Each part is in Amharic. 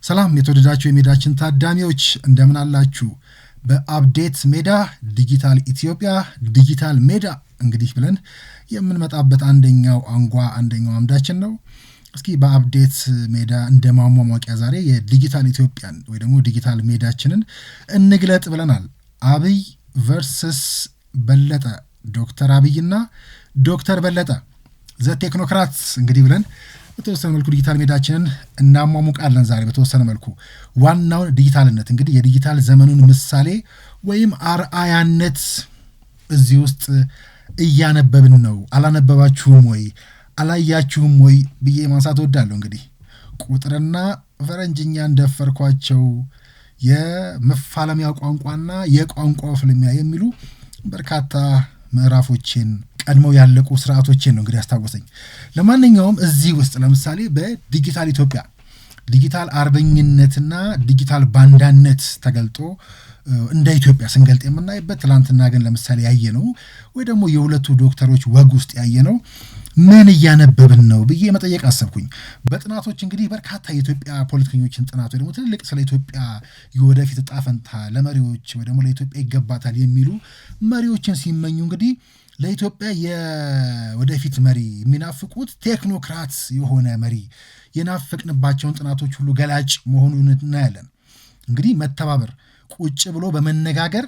ሰላም የተወደዳችሁ የሜዳችን ታዳሚዎች እንደምን አላችሁ? በአፕዴት ሜዳ ዲጂታል ኢትዮጵያ ዲጂታል ሜዳ እንግዲህ ብለን የምንመጣበት አንደኛው አምዳችን ነው። እስኪ በአፕዴት ሜዳ እንደ ማሟሟቂያ ዛሬ የዲጂታል ኢትዮጵያን ወይ ደግሞ ዲጂታል ሜዳችንን እንግለጥ ብለናል። አብይ ቨርሰስ በለጠ፣ ዶክተር አብይና ዶክተር በለጠ ዘ ቴክኖክራትስ እንግዲህ ብለን በተወሰነ መልኩ ዲጂታል ሜዳችንን እናሟሙቃለን። ዛሬ በተወሰነ መልኩ ዋናውን ዲጂታልነት እንግዲህ የዲጂታል ዘመኑን ምሳሌ ወይም አርአያነት እዚህ ውስጥ እያነበብን ነው። አላነበባችሁም ወይ አላያችሁም ወይ ብዬ ማንሳት ወዳለሁ። እንግዲህ ቁጥርና ፈረንጅኛ እንደፈርኳቸው የመፋለሚያ ቋንቋና የቋንቋው ፍልሚያ የሚሉ በርካታ ምዕራፎችን ቀድመው ያለቁ ስርዓቶችን ነው እንግዲህ ያስታወሰኝ። ለማንኛውም እዚህ ውስጥ ለምሳሌ በዲጂታል ኢትዮጵያ ዲጂታል አርበኝነትና ዲጂታል ባንዳነት ተገልጦ እንደ ኢትዮጵያ ስንገልጥ የምናይበት ትላንትና ግን ለምሳሌ ያየነው ወይ ደግሞ የሁለቱ ዶክተሮች ወግ ውስጥ ያየነው ምን እያነበብን ነው ብዬ መጠየቅ አሰብኩኝ። በጥናቶች እንግዲህ በርካታ የኢትዮጵያ ፖለቲከኞችን ጥናት ወይ ደግሞ ትልልቅ ስለ ኢትዮጵያ የወደፊት ዕጣ ፈንታ ለመሪዎች ወይ ደግሞ ለኢትዮጵያ ይገባታል የሚሉ መሪዎችን ሲመኙ እንግዲህ ለኢትዮጵያ የወደፊት መሪ የሚናፍቁት ቴክኖክራት የሆነ መሪ የናፈቅንባቸውን ጥናቶች ሁሉ ገላጭ መሆኑን እናያለን። እንግዲህ መተባበር፣ ቁጭ ብሎ በመነጋገር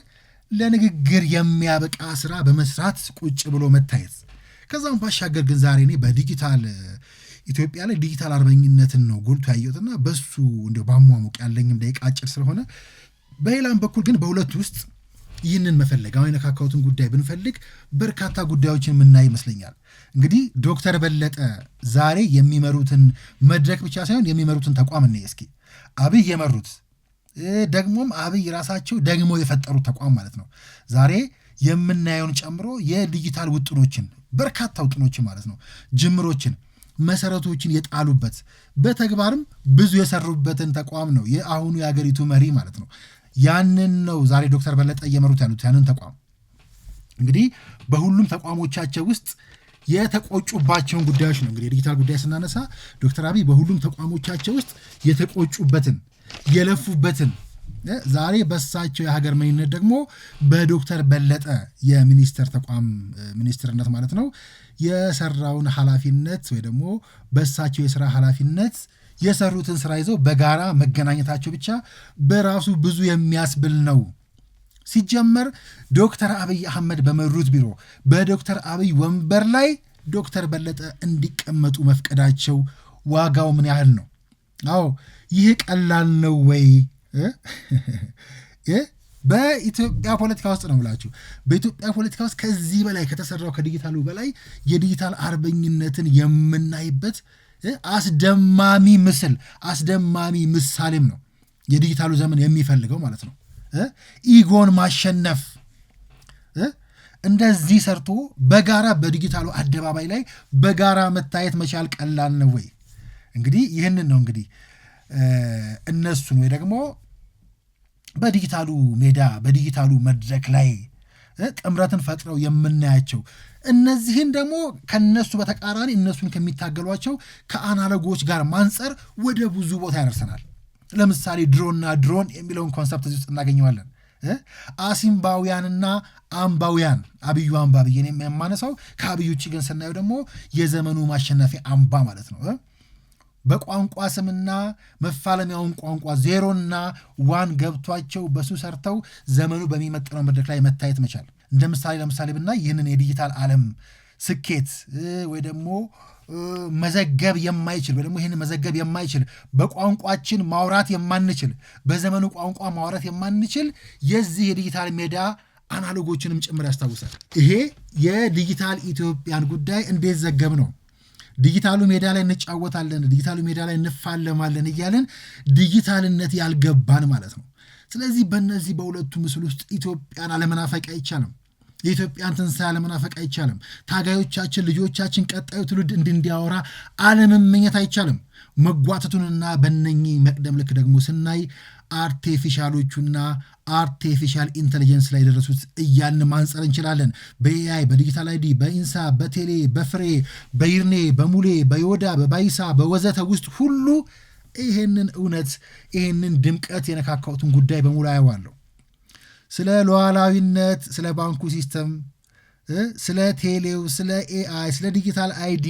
ለንግግር የሚያበቃ ስራ በመስራት ቁጭ ብሎ መታየት። ከዛም ባሻገር ግን ዛሬ እኔ በዲጂታል ኢትዮጵያ ላይ ዲጂታል አርበኝነትን ነው ጎልቶ ያየሁትና በሱ እንደው ባሟሙቅ ያለኝም ደቂቃ አጭር ስለሆነ በሌላም በኩል ግን በሁለቱ ውስጥ ይህንን መፈለግ አሁን የነካካሁትን ጉዳይ ብንፈልግ በርካታ ጉዳዮችን የምናይ ይመስለኛል። እንግዲህ ዶክተር በለጠ ዛሬ የሚመሩትን መድረክ ብቻ ሳይሆን የሚመሩትን ተቋም ነው እስኪ አብይ የመሩት ደግሞም አብይ ራሳቸው ደግሞ የፈጠሩት ተቋም ማለት ነው። ዛሬ የምናየውን ጨምሮ የዲጂታል ውጥኖችን በርካታ ውጥኖችን ማለት ነው ጅምሮችን መሰረቶችን የጣሉበት በተግባርም ብዙ የሰሩበትን ተቋም ነው የአሁኑ የሀገሪቱ መሪ ማለት ነው። ያንን ነው ዛሬ ዶክተር በለጠ እየመሩት ያሉት ያንን ተቋም። እንግዲህ በሁሉም ተቋሞቻቸው ውስጥ የተቆጩባቸውን ጉዳዮች ነው እንግዲህ የዲጂታል ጉዳይ ስናነሳ ዶክተር አብይ በሁሉም ተቋሞቻቸው ውስጥ የተቆጩበትን የለፉበትን ዛሬ በሳቸው የሀገር መሪነት ደግሞ በዶክተር በለጠ የሚኒስተር ተቋም ሚኒስትርነት ማለት ነው የሰራውን ኃላፊነት ወይ ደግሞ በሳቸው የስራ ኃላፊነት የሰሩትን ስራ ይዘው በጋራ መገናኘታቸው ብቻ በራሱ ብዙ የሚያስብል ነው። ሲጀመር ዶክተር አብይ አህመድ በመሩት ቢሮ በዶክተር አብይ ወንበር ላይ ዶክተር በለጠ እንዲቀመጡ መፍቀዳቸው ዋጋው ምን ያህል ነው? አዎ ይህ ቀላል ነው ወይ? በኢትዮጵያ ፖለቲካ ውስጥ ነው ብላችሁ በኢትዮጵያ ፖለቲካ ውስጥ ከዚህ በላይ ከተሰራው ከዲጂታሉ በላይ የዲጂታል አርበኝነትን የምናይበት አስደማሚ ምስል አስደማሚ ምሳሌም ነው የዲጂታሉ ዘመን የሚፈልገው ማለት ነው። ኢጎን ማሸነፍ እንደዚህ ሰርቶ በጋራ በዲጂታሉ አደባባይ ላይ በጋራ መታየት መቻል ቀላል ነው ወይ? እንግዲህ ይህንን ነው እንግዲህ እነሱን ወይ ደግሞ በዲጂታሉ ሜዳ በዲጂታሉ መድረክ ላይ ጥምረትን ፈጥረው የምናያቸው እነዚህን ደግሞ ከነሱ በተቃራኒ እነሱን ከሚታገሏቸው ከአናሎጎች ጋር ማንጸር ወደ ብዙ ቦታ ያደርሰናል። ለምሳሌ ድሮን የሚለውን ኮንሰፕት እዚህ ውስጥ እናገኘዋለን። አሲምባውያንና አምባውያን አብዩ አምባ ብዬ የማነሳው ከአብዩ ውጭ ግን ስናየው ደግሞ የዘመኑ ማሸነፊያ አምባ ማለት ነው። በቋንቋ ስምና መፋለሚያውን ቋንቋ 0ና 1 ገብቷቸው በሱ ሰርተው ዘመኑ በሚመጥነው መድረክ ላይ መታየት መቻል እንደ ምሳሌ ለምሳሌ ብናይ ይህንን የዲጂታል ዓለም ስኬት ወይ ደግሞ መዘገብ የማይችል ወይ ደግሞ ይህንን መዘገብ የማይችል በቋንቋችን ማውራት የማንችል በዘመኑ ቋንቋ ማውራት የማንችል የዚህ የዲጂታል ሜዳ አናሎጎችንም ጭምር ያስታውሳል። ይሄ የዲጂታል ኢትዮጵያን ጉዳይ እንዴት ዘገብ ነው? ዲጂታሉ ሜዳ ላይ እንጫወታለን፣ ዲጂታሉ ሜዳ ላይ እንፋለማለን እያለን ዲጂታልነት ያልገባን ማለት ነው። ስለዚህ በእነዚህ በሁለቱ ምስል ውስጥ ኢትዮጵያን አለመናፈቅ አይቻልም። የኢትዮጵያን ትንሣኤ አለመናፈቅ አይቻልም። ታጋዮቻችን ልጆቻችን ቀጣዩ ትውልድ እንዲያወራ አለመመኘት አይቻልም። መጓተቱንና በእነኚህ መቅደም ልክ ደግሞ ስናይ አርቴፊሻሎቹና አርቴፊሻል ኢንቴሊጀንስ ላይ የደረሱት እያልን ማንጸር እንችላለን። በኤአይ በዲጂታል አይዲ በኢንሳ በቴሌ በፍሬ በይርኔ በሙሌ በዮዳ በባይሳ በወዘተ ውስጥ ሁሉ ይሄንን እውነት ይሄንን ድምቀት የነካካውትን ጉዳይ በሙሉ አየዋለሁ። ስለ ሉዓላዊነት፣ ስለ ባንኩ ሲስተም፣ ስለ ቴሌው፣ ስለ ኤአይ፣ ስለ ዲጂታል አይዲ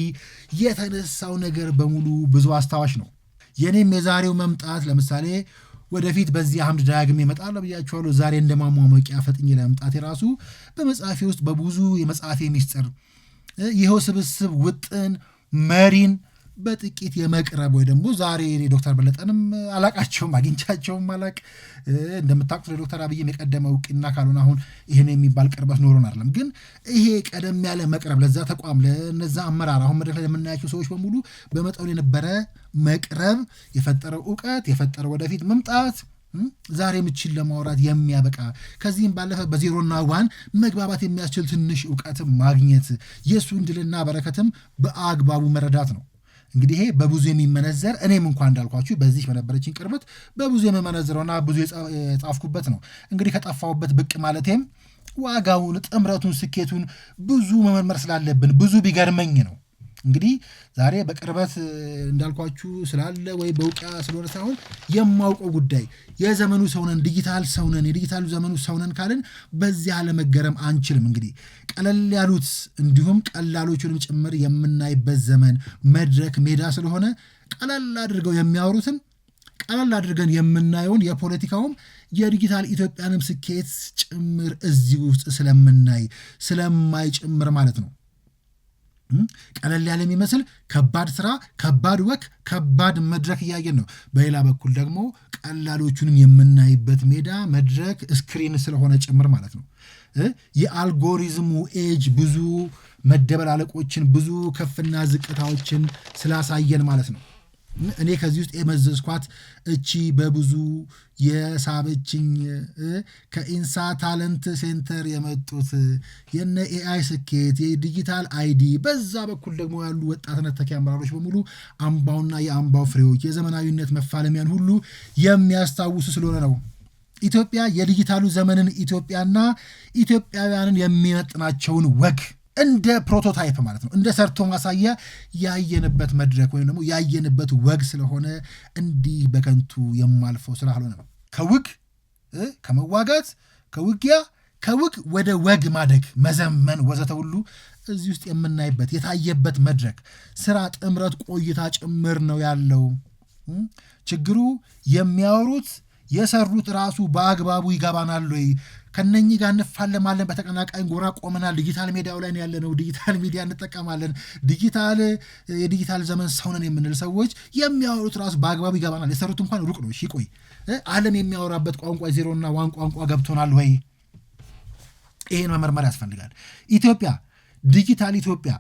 የተነሳው ነገር በሙሉ ብዙ አስታዋሽ ነው። የኔም የዛሬው መምጣት ለምሳሌ ወደፊት በዚህ አምድ ዳግም እመጣለሁ ብያችኋለሁ። ዛሬ እንደማሟሟቂያ ፈጥኜ ለመምጣት የራሱ በመጽሐፌ ውስጥ በብዙ የመጽሐፌ ሚስጥር ይኸው ስብስብ ውጥን መሪን በጥቂት የመቅረብ ወይ ደግሞ ዛሬ ዶክተር በለጠንም አላቃቸውም አግኝቻቸውም አላቅ እንደምታውቁት ለዶክተር አብይም የቀደመ እውቅና ካልሆነ አሁን ይህን የሚባል ቅርበት ኖሮን አይደለም። ግን ይሄ ቀደም ያለ መቅረብ ለዛ ተቋም ለነዛ አመራር አሁን መድረክ ላይ የምናያቸው ሰዎች በሙሉ በመጠኑ የነበረ መቅረብ የፈጠረው እውቀት የፈጠረው ወደፊት መምጣት ዛሬ ምችል ለማውራት የሚያበቃ ከዚህም ባለፈ በዜሮና ዋን መግባባት የሚያስችል ትንሽ እውቀት ማግኘት የእሱን ድልና በረከትም በአግባቡ መረዳት ነው። እንግዲህ ይሄ በብዙ የሚመነዘር እኔም እንኳን እንዳልኳችሁ በዚህ በነበረችኝ ቅርበት በብዙ የምመነዝረውና ብዙ የጻፍኩበት ነው። እንግዲህ ከጠፋሁበት ብቅ ማለቴም ዋጋውን፣ ጥምረቱን፣ ስኬቱን ብዙ መመርመር ስላለብን ብዙ ቢገርመኝ ነው። እንግዲህ ዛሬ በቅርበት እንዳልኳችሁ ስላለ ወይ በእውቂያ ስለሆነ ሳይሆን የማውቀው ጉዳይ የዘመኑ ሰውነን ዲጂታል ሰውነን የዲጂታሉ ዘመኑ ሰውነን ካልን በዚህ አለመገረም አንችልም። እንግዲህ ቀለል ያሉት እንዲሁም ቀላሎቹንም ጭምር የምናይበት ዘመን መድረክ ሜዳ ስለሆነ ቀለል አድርገው የሚያወሩትን ቀለል አድርገን የምናየውን የፖለቲካውም የዲጂታል ኢትዮጵያንም ስኬት ጭምር እዚህ ውስጥ ስለምናይ ስለማይጭምር ማለት ነው። ቀለል ያለ የሚመስል ከባድ ስራ፣ ከባድ ወክ፣ ከባድ መድረክ እያየን ነው። በሌላ በኩል ደግሞ ቀላሎቹንም የምናይበት ሜዳ መድረክ ስክሪን ስለሆነ ጭምር ማለት ነው። የአልጎሪዝሙ ኤጅ ብዙ መደበላለቆችን ብዙ ከፍና ዝቅታዎችን ስላሳየን ማለት ነው። እኔ ከዚህ ውስጥ የመዘዝኳት እቺ በብዙ የሳበችኝ ከኢንሳ ታለንት ሴንተር የመጡት የነ ኤአይ ስኬት የዲጂታል አይዲ በዛ በኩል ደግሞ ያሉ ወጣትነት ተኪ አመራሮች በሙሉ አምባውና የአምባው ፍሬዎች የዘመናዊነት መፋለሚያን ሁሉ የሚያስታውሱ ስለሆነ ነው። ኢትዮጵያ የዲጂታሉ ዘመንን ኢትዮጵያና ኢትዮጵያውያንን የሚመጥናቸውን ወግ እንደ ፕሮቶታይፕ ማለት ነው እንደ ሰርቶ ማሳያ ያየንበት መድረክ ወይም ደግሞ ያየንበት ወግ ስለሆነ እንዲህ በከንቱ የማልፈው ስላልሆነ ነው። ከውግ ከመዋጋት ከውጊያ ከውግ ወደ ወግ ማደግ መዘመን ወዘተ ሁሉ እዚህ ውስጥ የምናይበት የታየበት መድረክ ስራ፣ ጥምረት፣ ቆይታ ጭምር ነው ያለው። ችግሩ የሚያወሩት የሰሩት ራሱ በአግባቡ ይገባናል ወይ? ከነኚህ ጋር እንፋለማለን፣ በተቀናቃኝ ጎራ ቆመናል፣ ዲጂታል ሚዲያው ላይ ያለነው ዲጂታል ሚዲያ እንጠቀማለን፣ የዲጂታል ዘመን ሰውነን የምንል ሰዎች የሚያወሩት ራሱ በአግባቡ ይገባናል። የሰሩት እንኳን ሩቅ ነው። ቆይ ዓለም የሚያወራበት ቋንቋ ዜሮና ዋን ቋንቋ ገብቶናል ወይ? ይሄን መመርመር ያስፈልጋል። ኢትዮጵያ ዲጂታል ኢትዮጵያ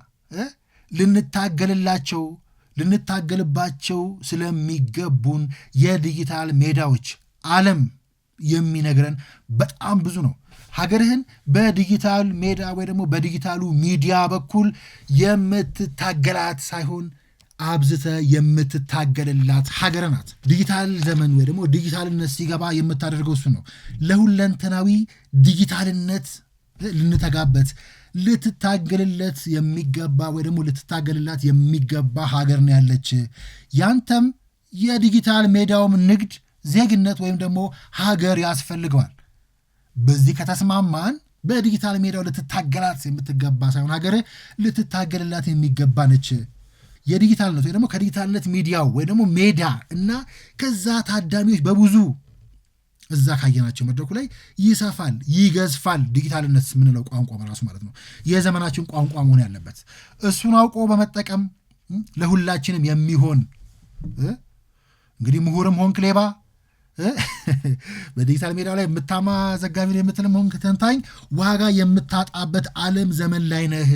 ልንታገልባቸው ስለሚገቡን የዲጂታል ሜዳዎች ዓለም የሚነግረን በጣም ብዙ ነው። ሀገርህን በዲጂታል ሜዳ ወይ ደግሞ በዲጂታሉ ሚዲያ በኩል የምትታገላት ሳይሆን አብዝተ የምትታገልላት ሀገር ናት። ዲጂታል ዘመን ወይ ደግሞ ዲጂታልነት ሲገባ የምታደርገው እሱ ነው። ለሁለንተናዊ ዲጂታልነት ልንተጋበት ልትታገልለት የሚገባ ወይ ደግሞ ልትታገልላት የሚገባ ሀገር ነው ያለች። ያንተም የዲጂታል ሜዳውም ንግድ ዜግነት ወይም ደግሞ ሀገር ያስፈልገዋል። በዚህ ከተስማማን በዲጂታል ሜዳው ልትታገላት የምትገባ ሳይሆን ሀገር ልትታገልላት የሚገባ ነች። የዲጂታልነት ወይ ደግሞ ከዲጂታልነት ሚዲያው ወይ ደግሞ ሜዳ እና ከዛ ታዳሚዎች በብዙ እዛ ካየናቸው መድረኩ ላይ ይሰፋል፣ ይገዝፋል። ዲጂታልነት የምንለው ቋንቋ በራሱ ማለት ነው የዘመናችን ቋንቋ መሆን ያለበት። እሱን አውቆ በመጠቀም ለሁላችንም የሚሆን እንግዲህ ምሁርም ሆንክ ሌባ በዲጂታል ሚዲያ ላይ የምታማ ዘጋቢ የምትልም ሆንክ ተንታኝ ዋጋ የምታጣበት ዓለም ዘመን ላይ ነህ።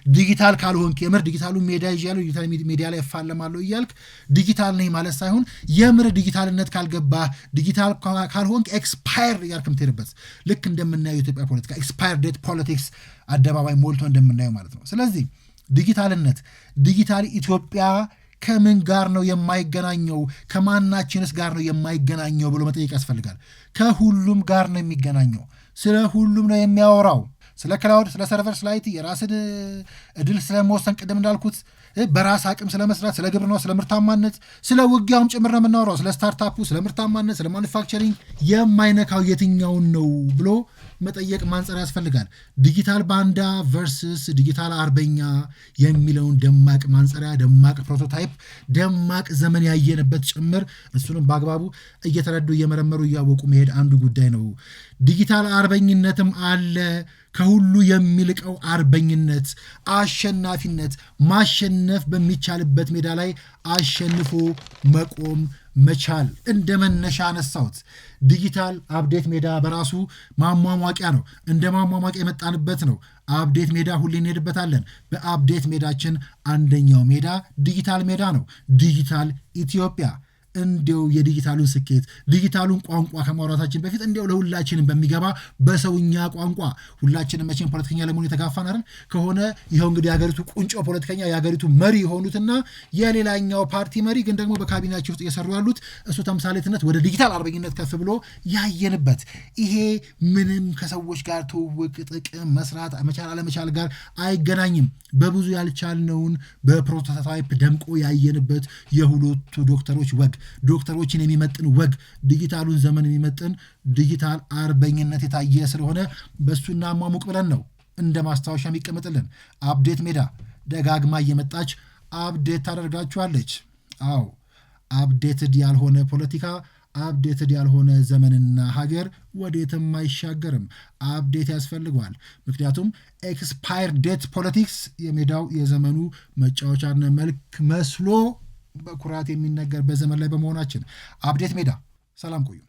ዲጂታል ካልሆንክ የምር ዲጂታሉ ሜዲያ ይያለው ዲጂታል ሚዲያ ላይ እፋለማለሁ እያልክ ዲጂታል ነኝ ማለት ሳይሆን የምር ዲጂታልነት ካልገባ ዲጂታል ካልሆንክ ኤክስፓየር እያልክ የምትሄድበት ልክ እንደምናየው ኢትዮጵያ ፖለቲካ ኤክስፓየር ዴት ፖለቲክስ አደባባይ ሞልቶ እንደምናየው ማለት ነው። ስለዚህ ዲጂታልነት ዲጂታል ኢትዮጵያ ከምን ጋር ነው የማይገናኘው? ከማናችንስ ጋር ነው የማይገናኘው ብሎ መጠየቅ ያስፈልጋል። ከሁሉም ጋር ነው የሚገናኘው። ስለ ሁሉም ነው የሚያወራው። ስለ ክላውድ፣ ስለ ሰርቨር፣ ስለ አይቲ የራስን እድል ስለመወሰን ቅድም እንዳልኩት በራስ አቅም ስለመስራት፣ ስለ ግብርናው፣ ስለ ምርታማነት፣ ስለ ውጊያውም ጭምር ነው የምናወራው። ስለ ስታርታፑ፣ ስለ ምርታማነት፣ ስለ ማኑፋክቸሪንግ የማይነካው የትኛውን ነው ብሎ መጠየቅ ማንጸር ያስፈልጋል። ዲጂታል ባንዳ ቨርስስ ዲጂታል አርበኛ የሚለውን ደማቅ ማንጸሪያ፣ ደማቅ ፕሮቶታይፕ፣ ደማቅ ዘመን ያየንበት ጭምር እሱንም በአግባቡ እየተረዱ እየመረመሩ እያወቁ መሄድ አንዱ ጉዳይ ነው። ዲጂታል አርበኝነትም አለ። ከሁሉ የሚልቀው አርበኝነት፣ አሸናፊነት፣ ማሸነፍ በሚቻልበት ሜዳ ላይ አሸንፎ መቆም መቻል። እንደ መነሻ አነሳሁት። ዲጂታል አፕዴት ሜዳ በራሱ ማሟሟቂያ ነው። እንደ ማሟሟቂያ የመጣንበት ነው። አፕዴት ሜዳ ሁሌ እንሄድበታለን። በአፕዴት ሜዳችን አንደኛው ሜዳ ዲጂታል ሜዳ ነው። ዲጂታል ኢትዮጵያ። እንዲው የዲጂታሉን ስኬት ዲጂታሉን ቋንቋ ከማውራታችን በፊት እንዲው ለሁላችንም በሚገባ በሰውኛ ቋንቋ ሁላችንም መቼም ፖለቲከኛ ለመሆን የተጋፋን አይደል ከሆነ ይኸው እንግዲህ የሀገሪቱ ቁንጮ ፖለቲከኛ የሀገሪቱ መሪ የሆኑትና የሌላኛው ፓርቲ መሪ ግን ደግሞ በካቢኔያቸው ውስጥ እየሰሩ ያሉት እሱ ተምሳሌትነት ወደ ዲጂታል አርበኝነት ከፍ ብሎ ያየንበት ይሄ ምንም ከሰዎች ጋር ትውውቅ፣ ጥቅም፣ መስራት መቻል አለመቻል ጋር አይገናኝም። በብዙ ያልቻልነውን በፕሮቶታይፕ ደምቆ ያየንበት የሁለቱ ዶክተሮች ወግ፣ ዶክተሮችን የሚመጥን ወግ፣ ዲጂታሉን ዘመን የሚመጥን ዲጂታል አርበኝነት የታየ ስለሆነ በሱና ማሙቅ ብለን ነው እንደ ማስታወሻ የሚቀመጥልን። አፕዴት ሜዳ ደጋግማ እየመጣች አፕዴት ታደርጋችኋለች። አዎ አፕዴትድ ያልሆነ ፖለቲካ፣ አፕዴትድ ያልሆነ ዘመንና ሀገር ወዴትም አይሻገርም። አፕዴት ያስፈልገዋል። ምክንያቱም ኤክስፓየር ዴት ፖለቲክስ የሜዳው የዘመኑ መጫወቻና መልክ መስሎ በኩራት የሚነገር በዘመን ላይ በመሆናችን አፕዴት ሜዳ። ሰላም ቆዩ።